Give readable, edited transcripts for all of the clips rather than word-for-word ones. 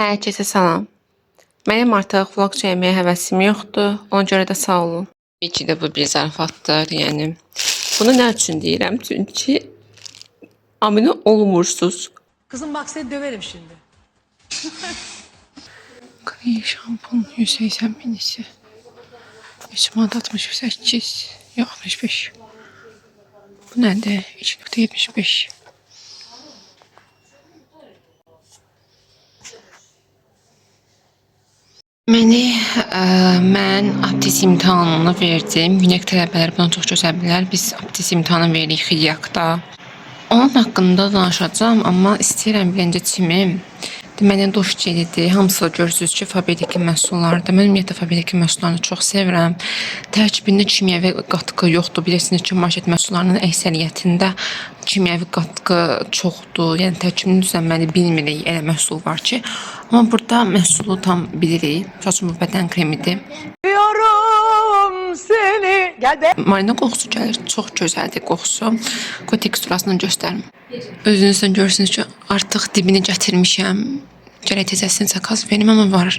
Herkese salam. Mənim artıq vlog çəkməyə həvəsim yoxdur. Ona görə də sağ olun. Tabii ki də bu bir zarafatdır, yəni. Bunu nə üçün deyirəm? Çünki abunə olmursuz. Kızım bak seni döverim şimdi. Klinik şampun 180 minisi. 3 manat 68, yox 65. Bu nədir? 2.75. Mən aptis imtahanını verdim. Üniversite tələbələri buna çox gözəl bilər. Biz aptis imtahanı veririk Xiryaqda. Onun haqqında danışacağım, amma istəyirəm birinci çimim. Deməli, duş gelidir. Hamısı da görürsünüz ki, fabriki məhsullardır. Mən ümumiyyətlə fabriki məhsullarını çox sevirəm. Tərkibində kimyəvi qatqı yoxdur. Bilirsiniz ki, market məhsullarının əksəriyyətində kimyəvi qatqı çoxdur. Yəni tərkibini düzənməni bilmirik. Elə məhsul var ki, amma burada məhsulu tam bilirik. Saçım bu bədən kremidir. Diyorum seni. Gel be. Marina qoxusu gəlir. Çox gözəldir qoxusu. Qoy teksturasını göstərim. Özünüzdən görürsünüz ki, artıq dibini gətirmişəm. Gərək tezəsini zakaz verim, amma var.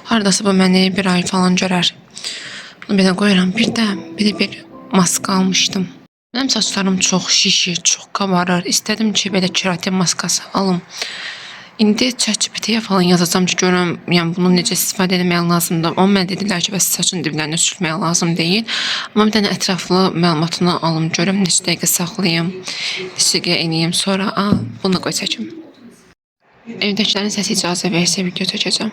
Haradasa bu məni bir ay falan görər. Bunu belə qoyuram. Bir də bir maska almışdım. Mənim saçlarım çox şişir, çox qabarır. İstədim ki, belə keratin maskası alım. İndi ChatGPT-yə falan yazacağım ki, görəm, yəni bunu necə istifadə etmək lazımdır. Amma mən dedilər ki, bəs saçın diblərinə sürtmək lazım deyil. Amma bir dənə ətraflı məlumatını alım, görəm, neçə dəqiqə saxlayım, neçə dəqiqə eləyim, sonra bunu qoy çəkim. Evdəkilərin səsi icazə versə video çəkəcəm.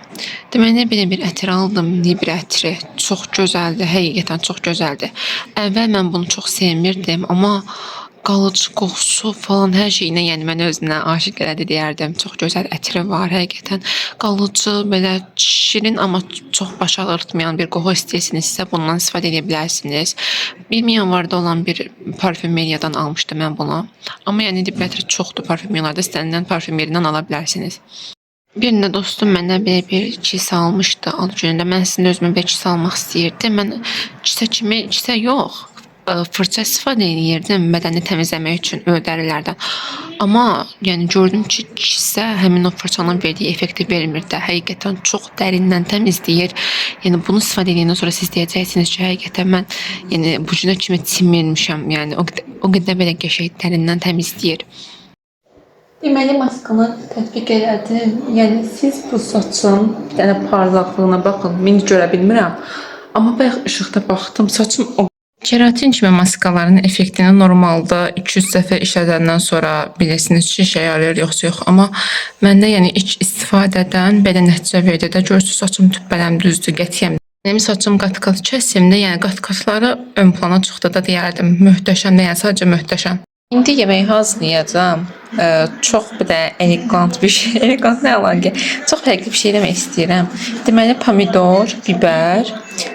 Deməli, belə bir ətir aldım, Libra ətiri. Çox gözəldir, həqiqətən çox gözəldir. Əvvəl mən bunu çox sevmirdim, amma qalıcı qoxusu falan hər şeyinə, yəni məni özünə aşiq elədi deyərdim. Çox gözəl ətiri var, həqiqətən qalıcı, belə şirin, amma çox baş ağrıtmayan bir qoxu istəyirsinizsə bundan istifadə edə bilərsiniz. Bilməyən vardı olan bir parfümeriyadan almışdım mən bunu. Amma yəni Libra ətiri çoxdur parfümeriyalarda, istənilən parfümeriyadan ala bilərsiniz. Birində dostum mənə belə bir kisə almışdı ad günündə. Mən sizin özümə bir kisə almaq istəyirdim. Mən kisə yox, fırça istifadə edirdim bədəni təmizləmək üçün ödərilərdən. Amma yəni gördüm ki, kisə həmin o fırçanın verdiyi effekti vermirdi. Həqiqətən çox dərindən təmizləyir. Yəni bunu istifadə edəndən sonra siz deyəcəksiniz ki, həqiqətən mən yəni bu günə kimi çimirmişəm. Yəni o qədər belə qəşəng dərindən təmizləyir. Deməli maskanı tətbiq elədim. Yəni siz bu saçın bir dənə parlaqlığına baxın. Mən görə bilmirəm. Amma bayaq işıqda baxdım, saçım o keratin kimi maskaların effektini normalda 200 dəfə işlədəndən sonra bilirsiniz ki, şey yarayır yoxsa yox. Amma məndə yəni ilk istifadədən belə nəticə verdi də. Görürsünüz saçım tüppələm düzdür, qətiyyəm. Mənim saçım qat-qat kəsimdə, yəni qat-qatları ön plana çıxdı da deyərdim. Möhtəşəm, yəni sadəcə möhtəşəm. İndi yemək hazırlayacağım. Çox bir də elegant bir şey, elegant nə əlaqə? Çox fərqli bir şey demək istəyirəm. Deməli pomidor, biber,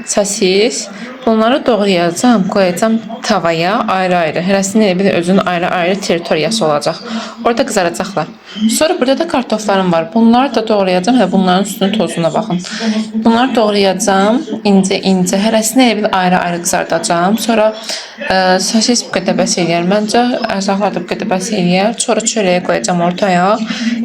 sosis, bunları doğrayacağım, qoyacağım tavaya ayrı-ayrı. Hərəsinin elə bir özünün ayrı-ayrı territoriyası olacaq. Orada qızaracaqlar. Sonra burada da kartoflarım var. Bunları da doğrayacağım. Hə, bunların üstünün tozuna baxın. Bunları doğrayacağım incə-incə. Hərəsini elə bir ayrı-ayrı qızardacağım. Sonra sosis bu qədər bəs eləyər. Məncə ərzaqlar da bu qədər bəs eləyər. Sonra çörəyə qoyacağım ortaya.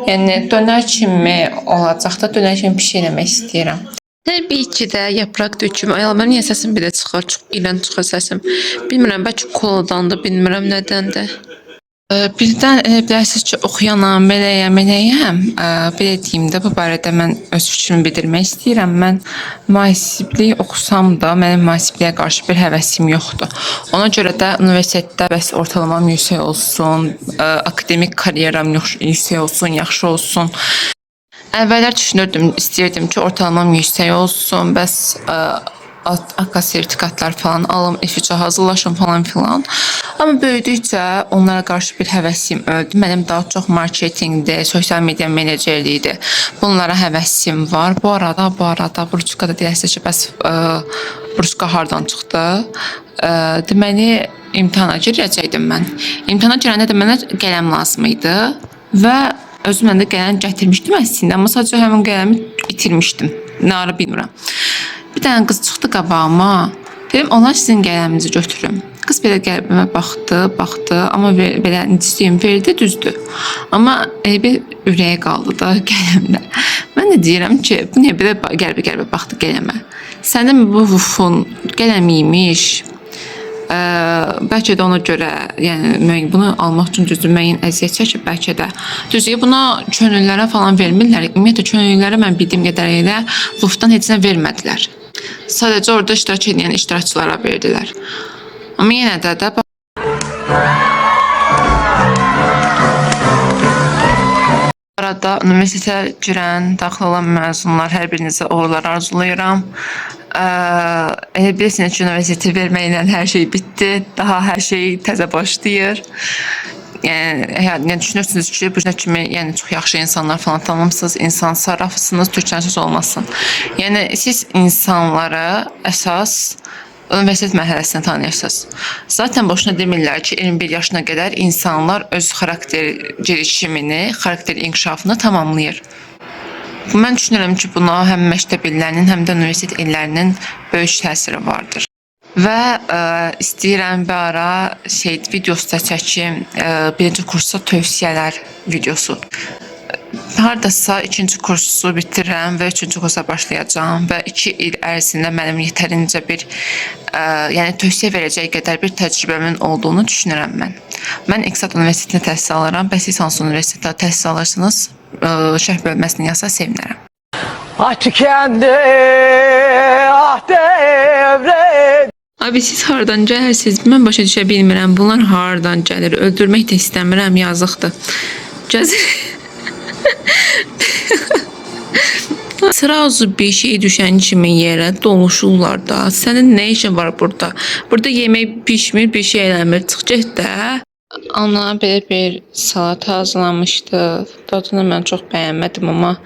Yəni dönər kimi olacaq da, dönər kimi pişirmək istəyirəm. Təbii ki də yaprak dökümü. Ay Allah, niyə səsim belə çıxır? Çox iyrənc çıxır səsim. Bilmirəm, bəlkə koladandır, bilmirəm nədəndir. Birdən elə bilərsiniz ki, oxuyanam, beləyəm. Belə deyim də, bu barədə mən öz fikrimi bildirmək istəyirəm. Mən mühasiblik oxusam da, mənim mühasibliyə qarşı bir həvəsim yoxdur. Ona görə də universitetdə bəs ortalamam yüksək olsun, akademik karyeram yüksək olsun, yaxşı olsun. Əvvəllər düşünürdüm, istəyirdim ki, ortalamam yüksək olsun, bəs akka sertifikatlar falan alım, F3-ə hazırlaşım falan filan. Amma böyüdükcə onlara qarşı bir həvəsim öldü. Mənim daha çox marketinqdir, sosial media menecerliyidir. Bunlara həvəsim var. Bu arada Buruçka da deyərsiniz ki, bəs Buruçka hardan çıxdı? Deməli, imtahana girəcəkdim mən. İmtahana girəndə də mənə qələm lazım idi və özümlə də qələm gətirmişdim əslində, amma sadəcə həmin qələmi itirmişdim. Nə ara bilmirəm. Bir dənə qız çıxdı qabağıma. Dedim, onlar sizin qələminizi götürün. Qız belə qələmə baxdı, amma belə necə deyim, verdi, düzdür. Amma bir ürəyə qaldı da qələmdə. Mən də deyirəm ki, bu niyə belə qəribə baxdı qələmə? Sənin bu vufun qələm imiş. Bəlkə də ona görə, yəni bunu almaq üçün düzdür müəyyən əziyyət çəkib, bəlkə də düzdür buna könüllülərə falan vermirlər. Ümumiyyətlə könüllülərə mən bildiyim qədərilə vufdan heç nə vermədilər. Sadəcə orada iştirak edən iştirakçılara verdilər. Amma yenə də arada universitetə girən, daxil olan məzunlar hər birinizə uğurlar arzulayıram. Elə bilirsiniz ki, universiteti verməklə hər şey bitdi. Daha hər şey təzə başlayır. Yəni düşünürsünüz ki, bu kimi çox yaxşı insanlar falan tanımısınız, insan sarrafısınız, türkçənin sözü olmasın. Yəni siz insanları əsas universitet mərhələsində tanıyırsınız. Zaten boşuna demirlər ki, 21 yaşına qədər insanlar öz xarakter gelişimini, xarakter inkişafını tamamlayır. Mən düşünürəm ki, buna həm məktəb illərinin, həm də universitet illərinin böyük təsiri vardır. Və istəyirəm bir ara videosu da çəkim, birinci kursa tövsiyələr videosu. Hardasa ikinci kursu bitirirəm və üçüncü kursa başlayacağım və 2 il ərzində mənim yetərincə bir tövsiyə verəcək qədər bir təcrübəmin olduğunu düşünürəm mən. Mən İqtisad Universitetində təhsil alıram. Bəs siz hansı universitetdə təhsil alırsınız? Şərh bölməsini yazsa sevinərəm. Ah tükendi, ah devre. Abi siz hardan gəlirsiniz? Mən başa düşə bilmirəm. Bunlar hardan gəlir? Öldürmək də istəmirəm, yazıqdır. Gəzir. Sırası bir şey düşən kimi yerə doluşurlar da. Sənin nə işin var burada? Burada yemək pişmir, bir şey eləmir. Çıx get də. Ana belə bir salat hazırlamışdı. Dadını mən çox bəyənmədim, amma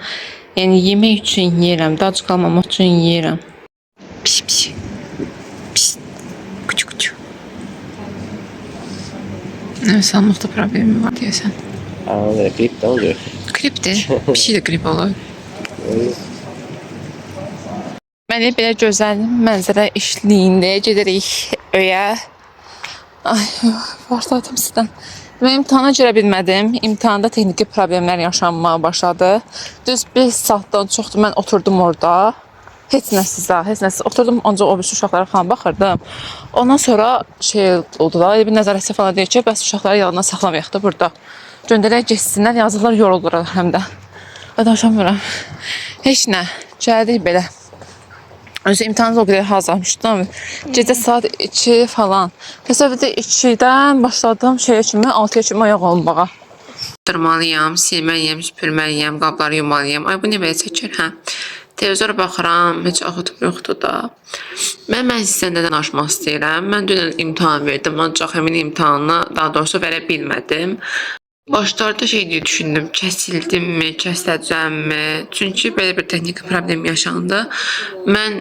yəni yemək üçün yeyirəm, dac qalmamaq üçün yeyirəm. Pis pis. Pis. Küçük küçük. Nəfəs almaqda problemi var deyəsən. Klip de oluyor. Klipdir. Bir şey də klip olur. Məni belə gözəl mənzərə eşliyində gedirik öyə. Ay, başladım sizdən. Mən imtahana girə bilmədim. İmtahanda texniki problemlər yaşanmaya başladı. Düz 5 saatdan çoxdur mən oturdum orada. Heç nəsiz oturdum, ancaq o birisi uşaqlara falan baxırdım. Ondan sonra oldu da, bir nəzarətçi falan deyir ki, bəs uşaqları yanına saxlamayaq da burada. Göndərək geçsinlər, yazıqlar yoruldular həm də. Danışamıram. Heç nə, gəldik belə. Özü imtahanı o qədər hazırlamışdım. Gecə saat 2 falan. Təsəvvürdə 2-dən başladım kimi 6-ya kimi ayaq olmağa. Durmalıyam, silməliyəm, süpürməliyəm, qabları yumalıyam. Ay bu nə belə çəkir, hə? Televizora baxıram, heç axıtım yoxdur da. Mən sizdən də danışmaq istəyirəm. Mən dünən imtahan verdim, ancaq həmin imtahanı daha doğrusu verə bilmədim. Başlarda deyə düşündüm, kəsildimmi, kəsiləcəmmi? Çünki belə bir texniki problem yaşandı. Mən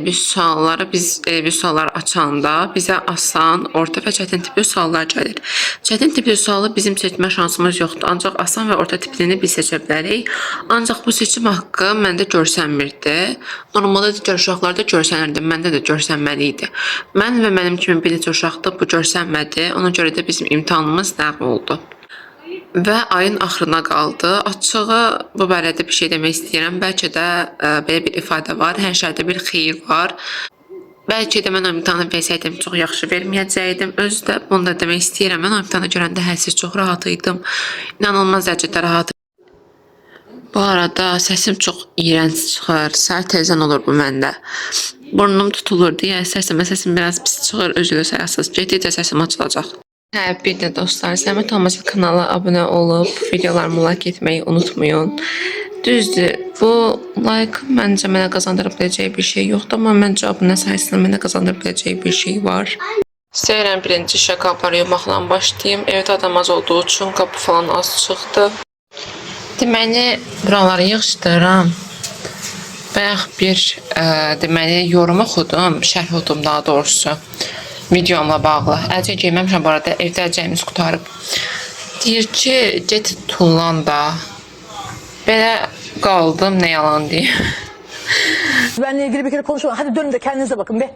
biz sualları açanda bizə asan, orta və çətin tipli suallar gəlir. Çətin tipli sualı bizim seçmə şansımız yoxdur. Ancaq asan və orta tiplini biz seçə bilərik. Ancaq bu seçim haqqı məndə görsənmirdi. Normalda digər uşaqlarda görsənirdi, məndə də görsənməli idi. Mən və mənim kimi bir neçə uşaqda bu görsənmədi. Ona görə də bizim imtahanımız ləğv oldu. Və ayın axırına qaldı. Açığı bu barədə bir şey demək istəyirəm. Bəlkə də belə bir ifadə var. Hər şeydə bir xeyir var. Bəlkə də mən o imtahanı versəydim çox yaxşı verməyəcəkdim. Özü də bunu da demək istəyirəm. Mən o imtahanı görəndə hədsiz çox rahat idim. İnanılmaz dərəcədə rahat idim. Bu arada səsim çox iyrənc çıxır. Səhər tezdən olur bu məndə. Burnum tutulur deyə səsim biraz pis çıxır. Özünüzü sayasınız. Getdikcə səsim açılacaq. Hə, bir də dostlar, Səmət Almazlı kanala abunə olub, videolarımı like etməyi unutmayın. Düzdür, bu like məncə mənə qazandırıb biləcəyi bir şey yoxdur, amma məncə abunə sayəsində mənə qazandırıb biləcəyi bir şey var. İstəyirəm birinci işə qabları yumaqla başlayayım. Evdə adam az olduğu üçün qapı falan az çıxdı. Deməli, buraları yığışdırıram. Bayaq bir yorum oxudum, şərh oxudum daha doğrusu. Videomla bağlı. Əlcək geyməmişəm bu arada, evdə əlcəyimiz qutarıb. Deyir ki, get tullan da. Belə qaldım, nə yalan deyim. Benle ilgili bir kere konuşalım. Hadi dönün de kendinize bakın be.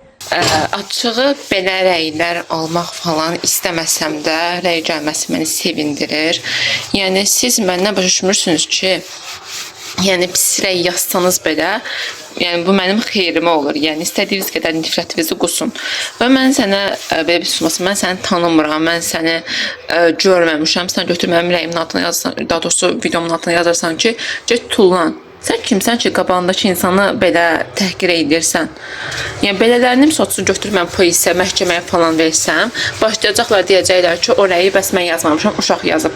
Açığı belə rəylər almaq falan istəməsəm də, rəy gəlməsi məni sevindirir. Yəni siz məndən başa düşmürsünüz ki, yəni pisrək yazsanız belə, yəni bu mənim xeyrimə olur. Yəni istədiyiniz qədər nifrətinizi qusun. Və mən sənə belə bir susmasın, mən səni tanımıram, mən səni görməmişəm. Sən götür mənim rəyimin altına yazırsan, daha doğrusu videomun altına yazırsan ki, get tullan. Sən kimsən ki, qabağındakı insanı belə təhqir edirsən? Yəni belələrini soçsun götür mən polisiya, məhkəməyə falan versəm, başlayacaqlar deyəcəklər ki, o rəyi bəs mən yazmamışam, uşaq yazıb.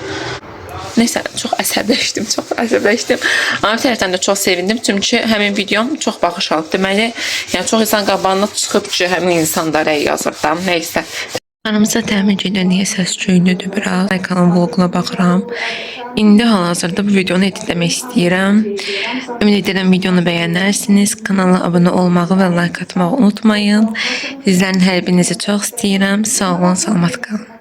Neysə, çox əsəbləşdim. Amma bir tərəfdən də çox sevindim, çünki həmin videom çox baxış aldı. Deməli, yəni çox insan qabağına çıxıb ki, həmin insan da rəy yazır da. Neysə. Yanımıza təmin edən niyə səs küylüdür biraz. Aykanın vloguna baxıram. İndi hal-hazırda bu videonu editləmək istəyirəm. Ümid edirəm videonu bəyənərsiniz. Kanala abunə olmağı və like atmağı unutmayın. Sizlərin hər birinizi çox istəyirəm. Sağ olun, salamat qalın.